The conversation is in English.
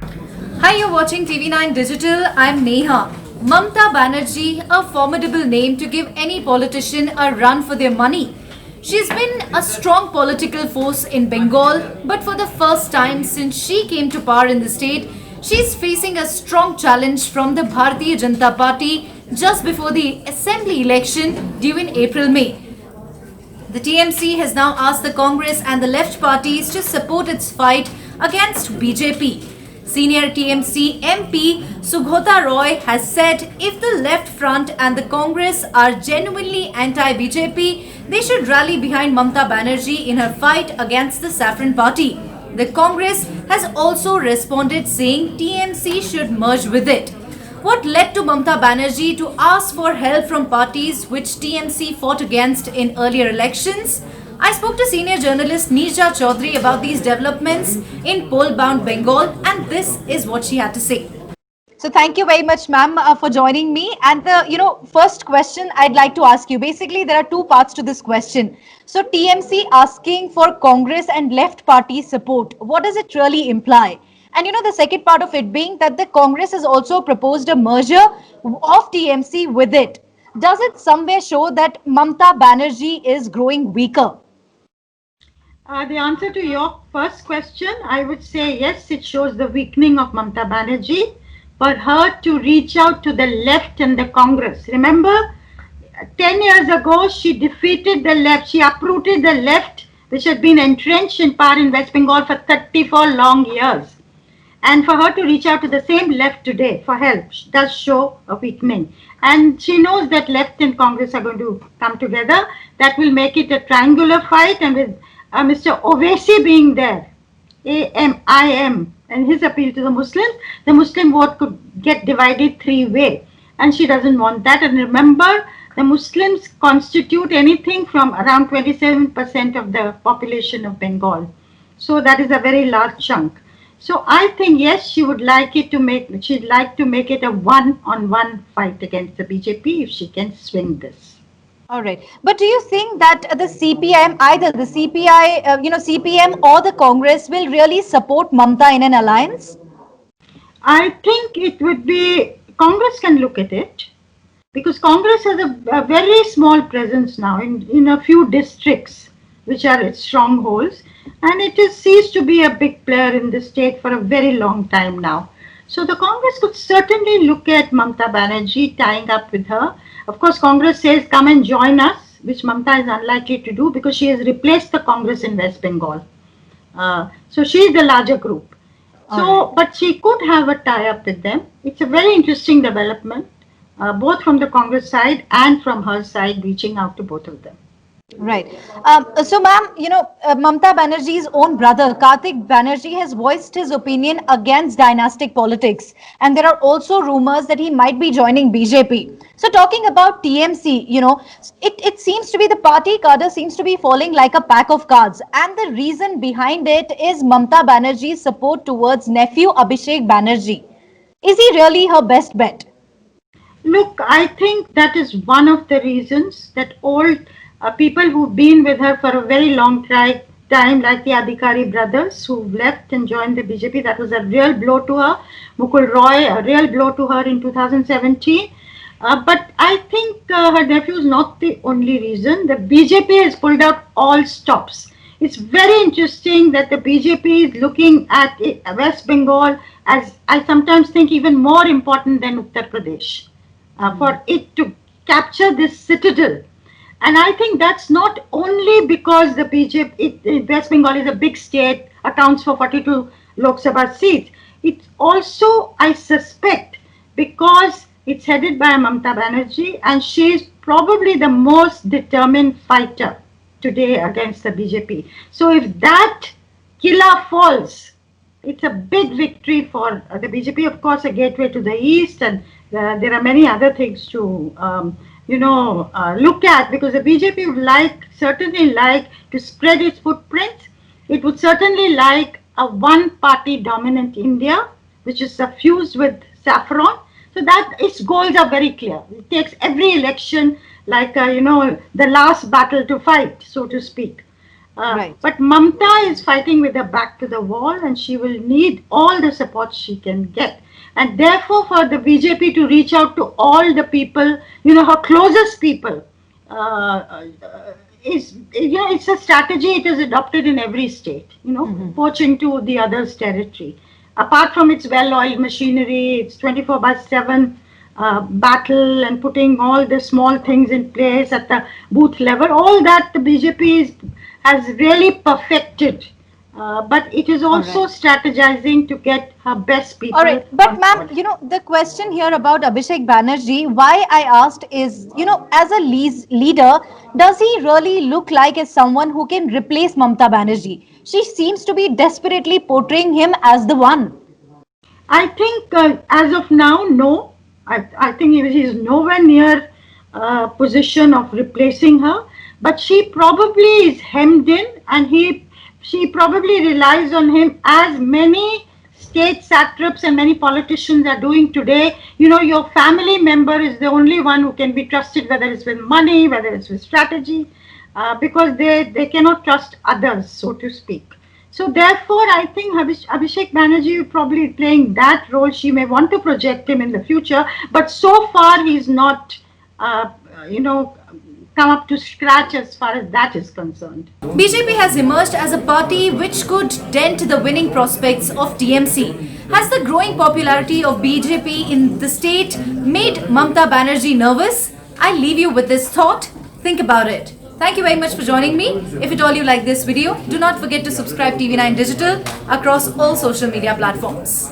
Hi, you're watching TV9 Digital. I'm Neha. Mamta Banerjee, a formidable name to give any politician a run for their money. She's been a strong political force in Bengal, but for the first time since she came to power in the state, she's facing a strong challenge from the Bharatiya Janata Party just before the assembly election due in April May. The TMC has now asked the Congress and the left parties to support its fight against BJP. Senior TMC MP Sughota Roy has said if the left front and the Congress are genuinely anti-BJP, they should rally behind Mamta Banerjee in her fight against the Saffron Party. The Congress has also responded saying TMC should merge with it. What led to Mamta Banerjee to ask for help from parties which TMC fought against in earlier elections? I spoke to senior journalist Neerja Chaudhary about these developments in poll-bound Bengal, and this is what she had to say. So thank you very much, ma'am, for joining me. And the first question I'd like to ask you. Basically, there are two parts to this question. So TMC asking for Congress and left party support. What does it really imply? And the second part of it being that the Congress has also proposed a merger of TMC with it. Does it somewhere show that Mamta Banerjee is growing weaker? The answer to your first question, I would say yes, it shows the weakening of Mamta Banerjee. For her to reach out to the left and the Congress. Remember, 10 years ago, she defeated the left. She uprooted the left, which had been entrenched in power in West Bengal for 34 long years. And for her to reach out to the same left today for help does show a weakening. And she knows that left and Congress are going to come together. That will make it a triangular fight. And with Mr. Owaisi being there, AMIM, and his appeal to the Muslim vote could get divided three-way. And she doesn't want that. And remember, the Muslims constitute anything from around 27% of the population of Bengal. So that is a very large chunk. So I think, yes, she'd like to make it a one-on-one fight against the BJP if she can swing this. All right. But do you think that the CPIM, either the CPI, CPM or the Congress will really support Mamta in an alliance? I think it would be, Congress can look at it because Congress has a very small presence now in a few districts which are its strongholds, and it has ceased to be a big player in the state for a very long time now. So the Congress could certainly look at Mamta Banerjee tying up with her. Of course, Congress says come and join us, which Mamta is unlikely to do because she has replaced the Congress in West Bengal. So she is the larger group. So, but she could have a tie-up with them. It's a very interesting development, both from the Congress side and from her side, reaching out to both of them. Right. So, ma'am, Mamta Banerjee's own brother, Kartik Banerjee, has voiced his opinion against dynastic politics. And there are also rumors that he might be joining BJP. So, talking about TMC, it seems to be the party cadre seems to be falling like a pack of cards. And the reason behind it is Mamta Banerjee's support towards nephew Abhishek Banerjee. Is he really her best bet? Look, I think that is one of the reasons that old people who've been with her for a very long time, like the Adhikari brothers who've left and joined the BJP, that was a real blow to her. Mukul Roy, a real blow to her in 2017. But I think her nephew is not the only reason. The BJP has pulled out all stops. It's very interesting that the BJP is looking at West Bengal as, I sometimes think, even more important than Uttar Pradesh for it to capture this citadel. And I think that's not only because the BJP, West Bengal is a big state, accounts for 42 Lok Sabha seats. It's also, I suspect, because it's headed by Mamta Banerjee and she is probably the most determined fighter today against the BJP. So if that killa falls, it's a big victory for the BJP, of course, a gateway to the east, and there are many other things to look at, because the BJP would certainly like to spread its footprint. It would certainly like a one-party dominant India, which is suffused with saffron. So that its goals are very clear. It takes every election like the last battle to fight, so to speak. Right. But Mamta is fighting with her back to the wall, and she will need all the support she can get. And therefore, for the BJP to reach out to all the people, her closest people, is it's a strategy. It is adopted in every state. Poaching to the other's territory. Apart from its well-oiled machinery, it's 24/7 battle and putting all the small things in place at the booth level. All that the BJP has really perfected. But it is also strategizing to get her best people. All right, but on ma'am, board. the question here about Abhishek Banerjee, why I asked is, as a leader, does he really look like as someone who can replace Mamta Banerjee? She seems to be desperately portraying him as the one. I think as of now, no. I think he is nowhere near position of replacing her. But she probably is hemmed in, and she probably relies on him as many state satraps and many politicians are doing today. Your family member is the only one who can be trusted, whether it's with money, whether it's with strategy, because they cannot trust others, so to speak. So therefore, I think Abhishek Banerjee is probably playing that role. She may want to project him in the future, but so far he's not, come up to scratch as far as that is concerned. BJP has emerged as a party which could dent the winning prospects of TMC. Has the growing popularity of BJP in the state made Mamta Banerjee nervous? I leave you with this thought. Think about it. Thank you very much for joining me. If at all you like this video, do not forget to subscribe TV9 Digital across all social media platforms.